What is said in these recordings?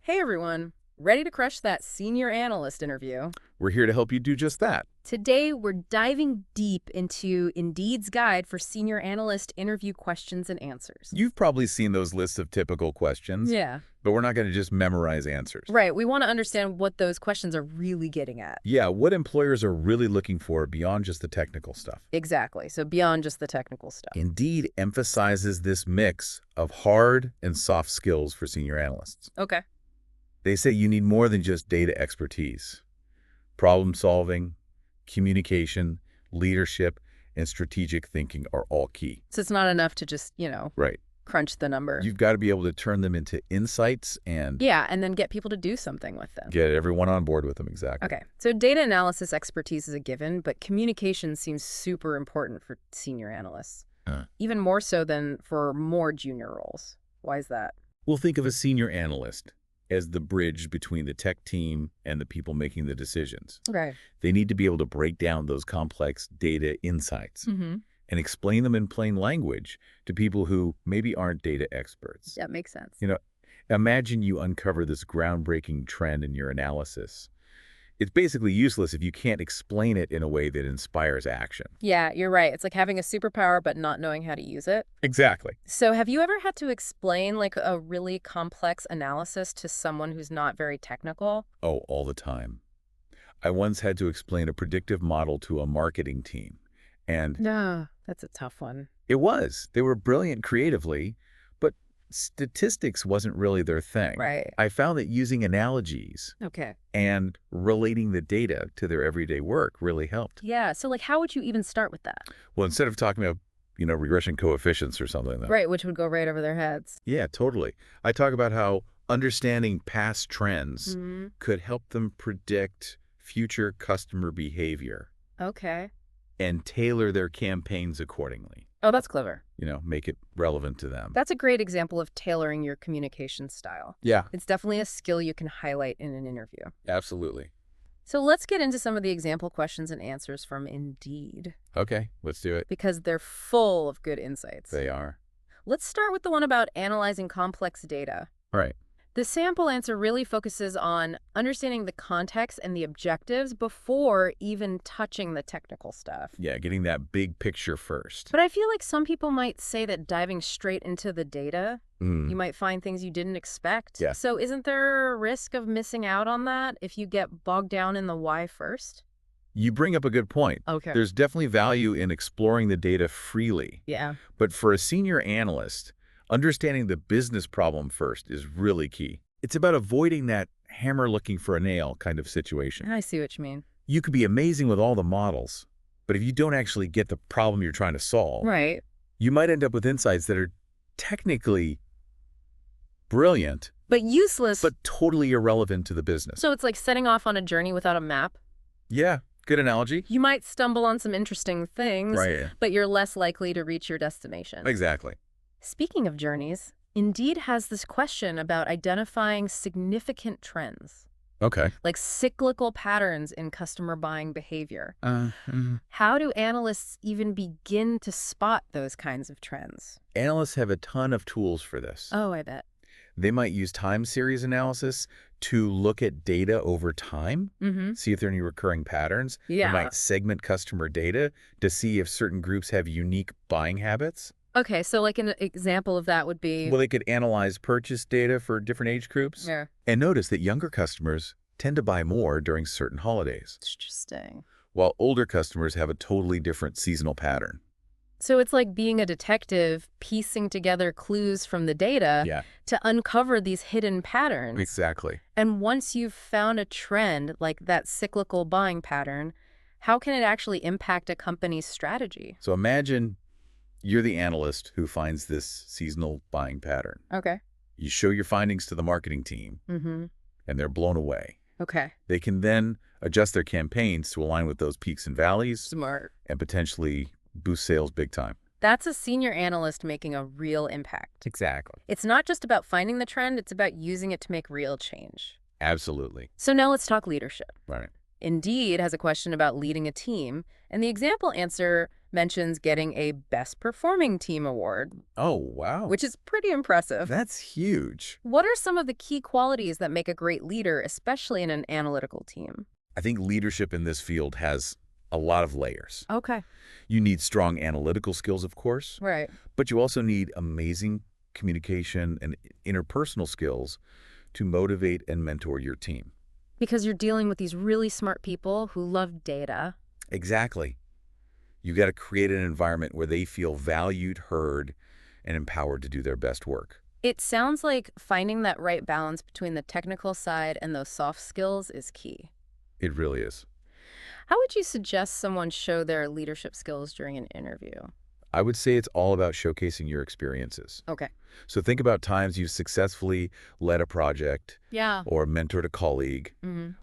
Hey everyone, ready to crush that senior analyst interview? We're here to help you do just that. Today we're diving deep into Indeed's guide for senior analyst interview questions and answers. You've probably seen those lists of typical questions, Yeah. but we're not going to just memorize answers. Right, we want to understand what those questions are really getting at. Yeah, what employers are really looking for beyond just the technical stuff. Exactly, so beyond just the technical stuff. Indeed emphasizes this mix of hard and soft skills for senior analysts. Okay. They say you need more than just data expertise. Problem solving, communication, leadership, and strategic thinking are all key. So it's not enough to just, Right. crunch the number. You've got to be able to turn them into insights and Yeah, and then get people to do something with them. get everyone on board with them, exactly. Okay, so data analysis expertise is a given, but communication seems super important for senior analysts. Even more so than for more junior roles. Why is that? We'll think of a senior analyst as the bridge between the tech team and the people making the decisions. Okay. They need to be able to break down those complex data insights and explain them in plain language to people who maybe aren't data experts. That makes sense. Imagine you uncover this groundbreaking trend in your analysis. It's basically useless if you can't explain it in a way that inspires action. Yeah, you're right. It's like having a superpower but not knowing how to use it. Exactly. So have you ever had to explain like a really complex analysis to someone who's not very technical? Oh, all the time. I once had to explain a predictive model to a marketing team, and No, that's a tough one. it was. They were brilliant creatively, but statistics wasn't really their thing. Right. I found that using analogies Okay. and relating the data to their everyday work really helped. Yeah, so like how would you even start with that? Well, instead of talking about, regression coefficients or something. Right, which would go right over their heads. Yeah, totally. I talk about how understanding past trends could help them predict future customer behavior Okay. and tailor their campaigns accordingly. Oh, that's clever. Make it relevant to them. That's a great example of tailoring your communication style. Yeah, It's definitely a skill you can highlight in an interview. absolutely. So let's get into some of the example questions and answers from Indeed, Okay, let's do it. because they're full of good insights. They are. Let's start with the one about analyzing complex data. All right. The sample answer really focuses on understanding the context and the objectives before even touching the technical stuff. Yeah, getting that big picture first. But I feel like some people might say that diving straight into the data, you might find things you didn't expect. Yeah. So isn't there a risk of missing out on that if you get bogged down in the why first? You bring up a good point. Okay. There's definitely value in exploring the data freely. Yeah. But for a senior analyst, understanding the business problem first is really key. It's about avoiding that hammer looking for a nail kind of situation. I see what you mean. You could be amazing with all the models, but if you don't actually get the problem you're trying to solve, Right. you might end up with insights that are technically brilliant, But useless. but totally irrelevant to the business. So it's like setting off on a journey without a map. Yeah, good analogy. You might stumble on some interesting things, Right. but you're less likely to reach your destination. Exactly. Speaking of journeys, Indeed has this question about identifying significant trends, Okay. like cyclical patterns in customer buying behavior. How do analysts even begin to spot those kinds of trends? Analysts have a ton of tools for this. Oh, I bet. They might use time series analysis to look at data over time, see if there are any recurring patterns. Yeah. They might segment customer data to see if certain groups have unique buying habits. Okay, so like an example of that would be... Well, they could analyze purchase data for different age groups Yeah. and notice that younger customers tend to buy more during certain holidays, Interesting. while older customers have a totally different seasonal pattern. So it's like being a detective, piecing together clues from the data Yeah, to uncover these hidden patterns. exactly. And once you've found a trend like that cyclical buying pattern, how can it actually impact a company's strategy? So imagine you're the analyst who finds this seasonal buying pattern. Okay. You show your findings to the marketing team, and they're blown away. Okay. They can then adjust their campaigns to align with those peaks and valleys Smart. and potentially boost sales big time. That's a senior analyst making a real impact. Exactly. It's not just about finding the trend, it's about using it to make real change. Absolutely. So now let's talk leadership. Right. Indeed has a question about leading a team, and the example answer mentions getting a Best Performing Team award, Oh, wow. which is pretty impressive. That's huge. What are some of the key qualities that make a great leader, especially in an analytical team? I think leadership in this field has a lot of layers. Okay. You need strong analytical skills, of course, Right. but you also need amazing communication and interpersonal skills to motivate and mentor your team. Because you're dealing with these really smart people who love data. Exactly. You got to create an environment where they feel valued, heard, and empowered to do their best work. It sounds like finding that right balance between the technical side and those soft skills is key. It really is. How would you suggest someone show their leadership skills during an interview? I would say it's all about showcasing your experiences. Okay. So think about times you've successfully led a project Yeah. or mentored a colleague,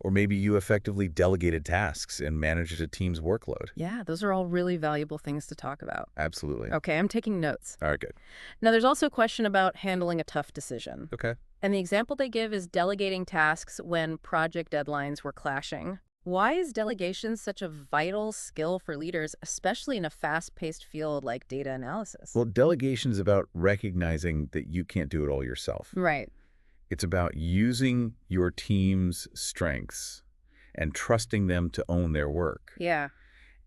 or maybe you effectively delegated tasks and managed a team's workload. Yeah, those are all really valuable things to talk about. Absolutely. Okay, I'm taking notes. All right, good. Now, there's also a question about handling a tough decision. Okay. And the example they give is delegating tasks when project deadlines were clashing. Why is delegation such a vital skill for leaders, especially in a fast-paced field like data analysis? Well, delegation is about recognizing that you can't do it all yourself. Right. It's about using your team's strengths and trusting them to own their work. Yeah.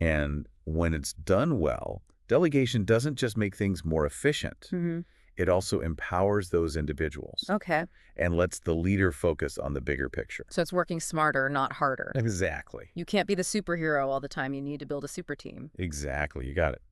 And when it's done well, delegation doesn't just make things more efficient. It also empowers those individuals Okay. and lets the leader focus on the bigger picture. So it's working smarter, not harder. Exactly. You can't be the superhero all the time. You need to build a super team. Exactly. You got it.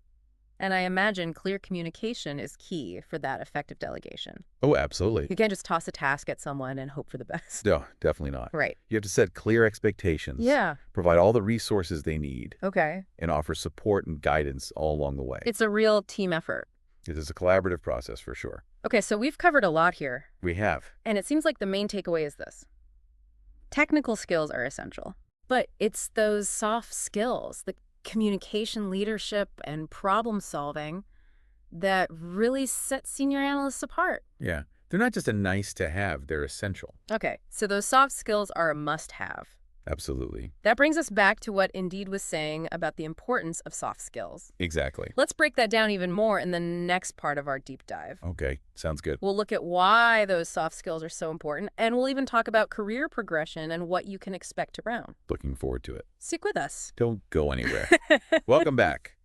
And I imagine clear communication is key for that effective delegation. Oh, absolutely. You can't just toss a task at someone and hope for the best. No, definitely not. Right. You have to set clear expectations. Yeah. Provide all the resources they need Okay. and offer support and guidance all along the way. It's a real team effort. It is a collaborative process for sure. Okay, so we've covered a lot here. We have. And it seems like the main takeaway is this. Technical skills are essential, but it's those soft skills, the communication, leadership, and problem solving that really set senior analysts apart. Yeah. They're not just a nice to have, they're essential. Okay, so those soft skills are a must-have. Absolutely. That brings us back to what Indeed was saying about the importance of soft skills. Exactly. Let's break that down even more in the next part of our deep dive. Okay. Sounds good. We'll look at why those soft skills are so important, and we'll even talk about career progression and what you can expect around. Looking forward to it. Stick with us. Don't go anywhere. Welcome back.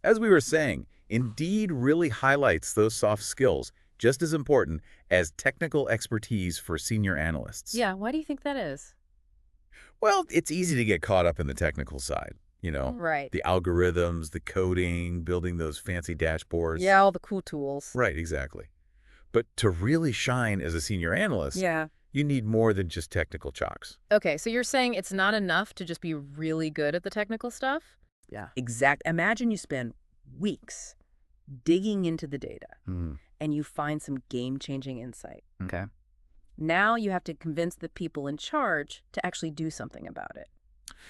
As we were saying, Indeed really highlights those soft skills, just as important as technical expertise for senior analysts. Yeah, why do you think that is? Well, it's easy to get caught up in the technical side, you know, Right. the algorithms, the coding, building those fancy dashboards. Yeah, all the cool tools. Right, exactly. But to really shine as a senior analyst, Yeah. you need more than just technical chops. Okay, so you're saying it's not enough to just be really good at the technical stuff? Yeah. Imagine you spend weeks digging into the data and you find some game-changing insight. Okay. Now you have to convince the people in charge to actually do something about it.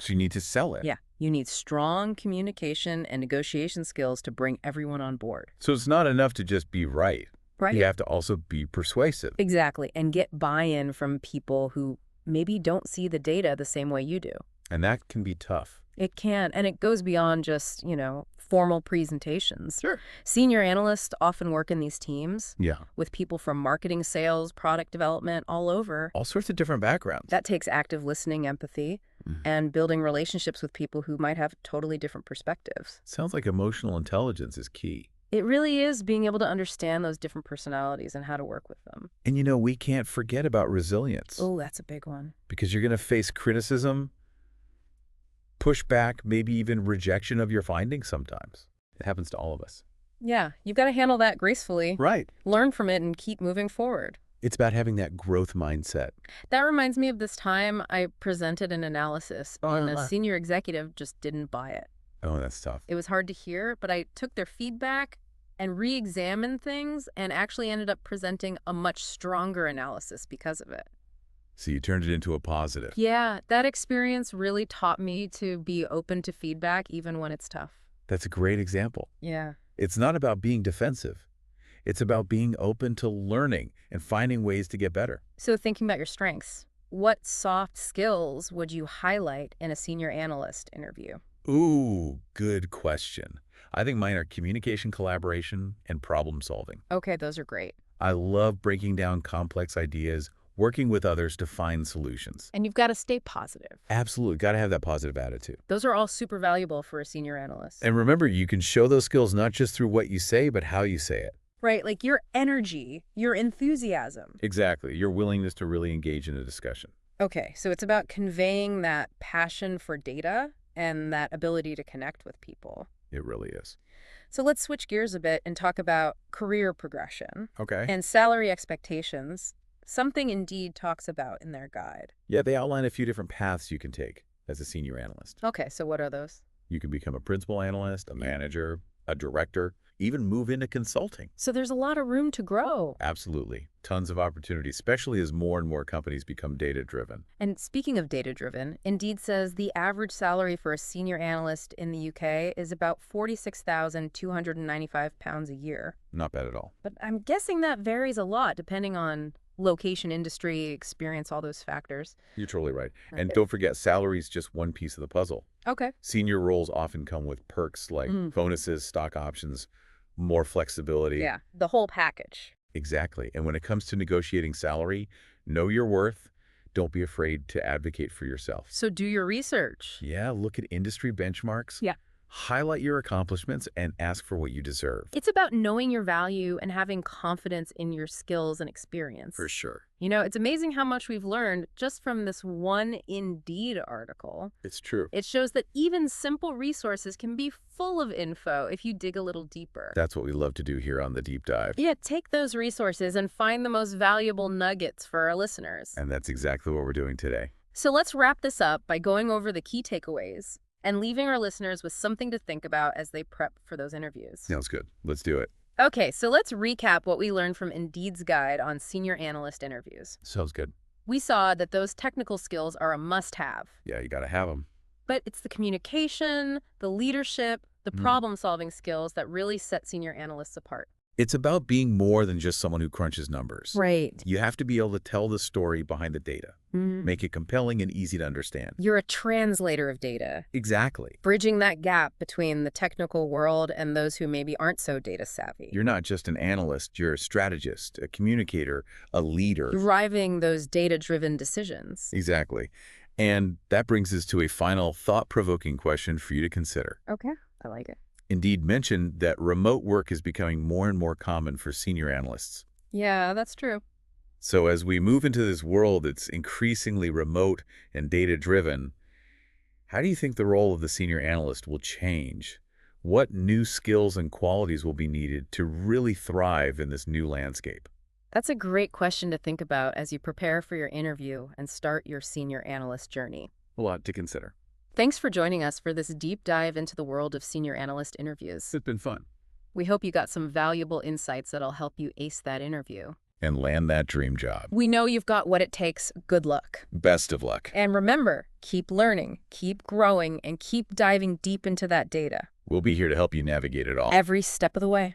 So you need to sell it. Yeah, you need strong communication and negotiation skills to bring everyone on board. So it's not enough to just be right. Right. You have to also be persuasive. Exactly, and get buy-in from people who maybe don't see the data the same way you do. And that can be tough. It can, and it goes beyond just, formal presentations. Sure. Senior analysts often work in these teams Yeah. with people from marketing, sales, product development, all over. All sorts of different backgrounds. That takes active listening, empathy, and building relationships with people who might have totally different perspectives. Sounds like emotional intelligence is key. It really is being able to understand those different personalities and how to work with them. And we can't forget about resilience. Oh, that's a big one. Because you're going to face criticism, pushback, maybe even rejection of your findings sometimes. It happens to all of us. Yeah, you've got to handle that gracefully, Right. learn from it, and keep moving forward. It's about having that growth mindset. That reminds me of this time I presented an analysis, and a senior executive just didn't buy it. Oh, that's tough. It was hard to hear, but I took their feedback and re-examined things and actually ended up presenting a much stronger analysis because of it. So you turned it into a positive. Yeah, that experience really taught me to be open to feedback even when it's tough. That's a great example. Yeah. It's not about being defensive. It's about being open to learning and finding ways to get better. So thinking about your strengths, what soft skills would you highlight in a senior analyst interview? Ooh, good question. I think mine are communication, collaboration, and problem solving. Okay, those are great. I love breaking down complex ideas, working with others to find solutions. And you've got to stay positive. Absolutely. Got to have that positive attitude. Those are all super valuable for a senior analyst. And remember, you can show those skills not just through what you say, but how you say it. Right, like your energy, your enthusiasm. Exactly. Your willingness to really engage in a discussion. Okay, so it's about conveying that passion for data and that ability to connect with people. It really is. So let's switch gears a bit and talk about career progression Okay. and salary expectations, something Indeed talks about in their guide. Yeah, they outline a few different paths you can take as a senior analyst. Okay, so what are those? You can become a principal analyst, a manager, a director, even move into consulting. So there's a lot of room to grow. Absolutely. Tons of opportunities, especially as more and more companies become data-driven. And speaking of data-driven, Indeed says the average salary for a senior analyst in the UK is about £46,295 a year. Not bad at all. But I'm guessing that varies a lot depending on location, industry, experience, all those factors. You're totally right. And Okay. don't forget, salary is just one piece of the puzzle. Okay. Senior roles often come with perks like bonuses, stock options, more flexibility. Yeah, the whole package. Exactly. And when it comes to negotiating salary, know your worth. Don't be afraid to advocate for yourself. So do your research. Yeah, look at industry benchmarks. Yeah. Highlight your accomplishments and ask for what you deserve. It's about knowing your value and having confidence in your skills and experience. For sure. You know, it's amazing how much we've learned just from this one Indeed article. It's true. It shows that even simple resources can be full of info if you dig a little deeper. That's what we love to do here on The Deep Dive. Yeah, take those resources and find the most valuable nuggets for our listeners. And that's exactly what we're doing today. So let's wrap this up by going over the key takeaways and leaving our listeners with something to think about as they prep for those interviews. Sounds good. Let's do it. Okay, so let's recap what we learned from Indeed's guide on senior analyst interviews. Sounds good. We saw that those technical skills are a must-have, Yeah, you got to have them. but it's the communication, the leadership, the problem-solving skills that really set senior analysts apart. It's about being more than just someone who crunches numbers. Right. You have to be able to tell the story behind the data, make it compelling and easy to understand. You're a translator of data, Exactly. bridging that gap between the technical world and those who maybe aren't so data savvy. You're not just an analyst, you're a strategist, a communicator, a leader. Driving those data-driven decisions. Exactly. And that brings us to a final thought-provoking question for you to consider. Okay, I like it. Indeed mentioned that remote work is becoming more and more common for senior analysts. Yeah, that's true. So as we move into this world that's increasingly remote and data-driven, how do you think the role of the senior analyst will change? What new skills and qualities will be needed to really thrive in this new landscape? That's a great question to think about as you prepare for your interview and start your senior analyst journey. A lot to consider. Thanks for joining us for this deep dive into the world of senior analyst interviews. It's been fun. We hope you got some valuable insights that'll help you ace that interview. And land that dream job. We know you've got what it takes. Good luck. Best of luck. And remember, keep learning, keep growing, and keep diving deep into that data We'll be here to help you navigate it all. every step of the way.